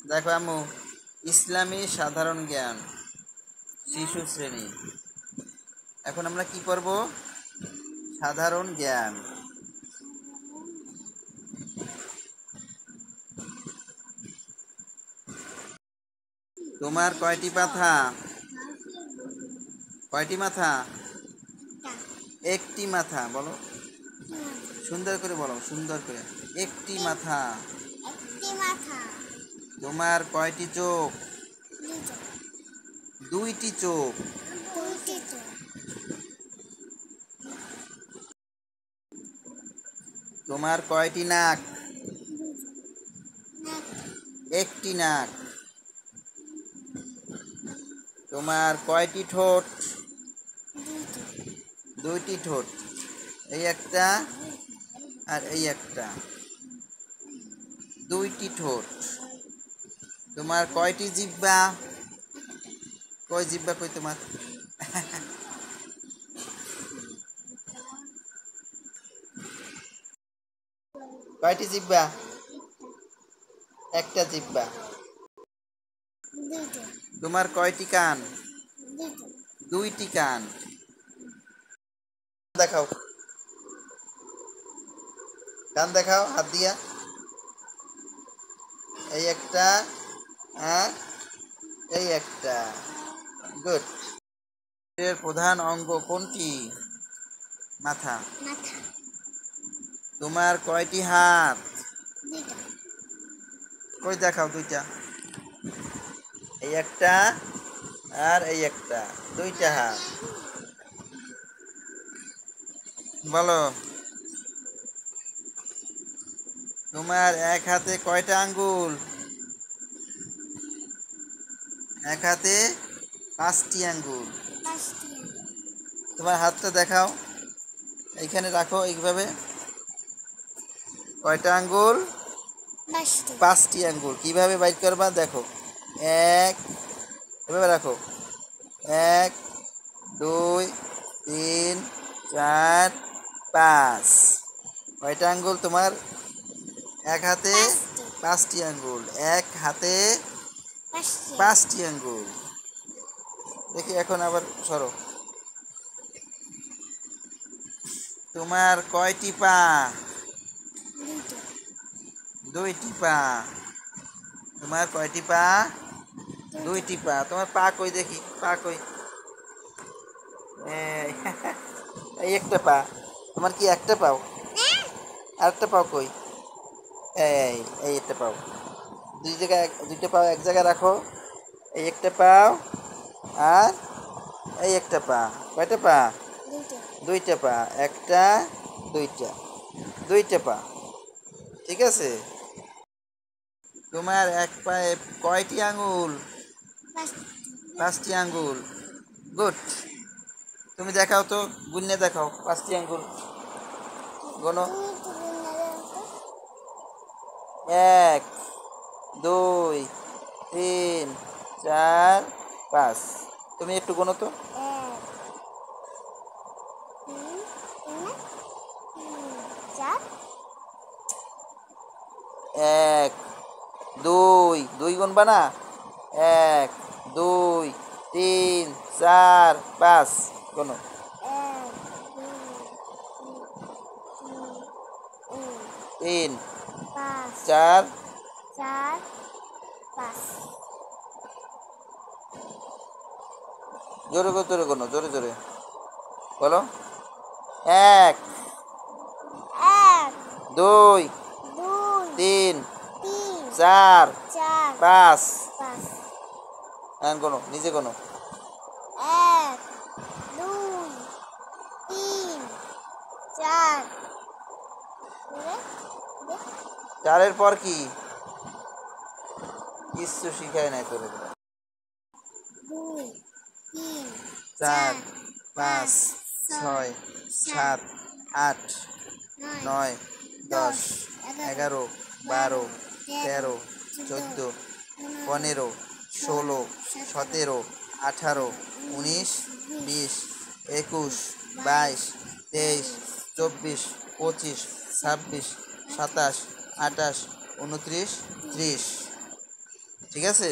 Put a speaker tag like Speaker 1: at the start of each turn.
Speaker 1: দেখো আম্মু, ইসলামী সাধারণ জ্ঞান শিশু শ্রেণী। এখন আমরা কি করব? সাধারণ জ্ঞান। তোমার কয়টি মাথা? কয়টি মাথা? একটি মাথা। বলো, সুন্দর করে বলো, সুন্দর করে। একটি মাথা। তোমার কয়টি চোখ? দুইটি চোখ। তোমার কয়টি নাক? একটি নাক। তোমার কয়টি ঠোঁট? দুইটি ঠোঁট। এই একটা আর এই একটা, দুইটি ঠোঁট। তোমার কয়টি জিহ্বা? কয় জিহ্বা কই তোমার? কয়টি জিহ্বা? একটা জিহ্বা। তোমার কয়টি কান? দুইটি কান। দেখাও, কান দেখাও হাত দিয়া। এই একটা আর এই একটা। গুড। এর প্রধান অঙ্গ কোনটি? মাথা। তোমার কয়টি হাত? কই দেখাও দুইটা। এই একটা আর এই একটা, দুইটা হাত। বলো, তোমার এক হাতে কয়টা আঙ্গুল? এক হাতে 5টি আঙ্গুল। তোমার হাতটা দেখাও, এইখানে রাখো এইভাবে। কয়টা আঙ্গুল? 5টি আঙ্গুল। কিভাবে বাইর করবা দেখো। এক, এভাবে রাখো। 1, 2, 3, 4, 5। কয়টা আঙ্গুল তোমার? এক হাতে 5টি আঙ্গুল। এক হাতে 5টি আঙ্গুল। দেখি এখন আবার সরো। তোমার কয়টি পা? দুইটি পা। তোমার কয়টি পা? দুইটি পা। তোমার পা কই দেখি, পা কই? এই একটা পা। তোমার কি একটা পাও? আরেকটা পাও কই? এই এই একটা পাও। দুই জায়গায়, দুইটা পাও এক জায়গায় রাখো। এই একটা পাও আর এই একটা পা। কয়টা পা? দুইটা পা। একটা, দুইটা, দুইটা পা। ঠিক আছে। তোমার এক পায়ে কয়টি আঙ্গুল? 5টি আঙ্গুল। গুড। তুমি দেখাও তো, গুণে দেখাও 5টি আঙ্গুল। গোনো। 1, 2, 3, 4, 5। তুমি একটু গোনো তো। 1, 2, 2 গুনবা না? 1, 2, 3, 4, 5। গোনো। 3, 4, জোরে জোরে গোনো, জোরে জোরে বলো। 1, 2, 3, 4, 5। হ্যাঁ গোনো, নিজে গোনো।
Speaker 2: 1, 2, 3, 4।
Speaker 1: 4-এর পর কি? কিচ্ছু শিখায় নাই তোর।
Speaker 2: 2, 3,
Speaker 1: 4, 5, 6, 7, 8, 9, 10, 11, 12, 13, 14, 15, 16, 17, 18, 19, 20, 21, 22, 23, 24, 25, 26, 27, 28, 29, 30। ঠিক আছে?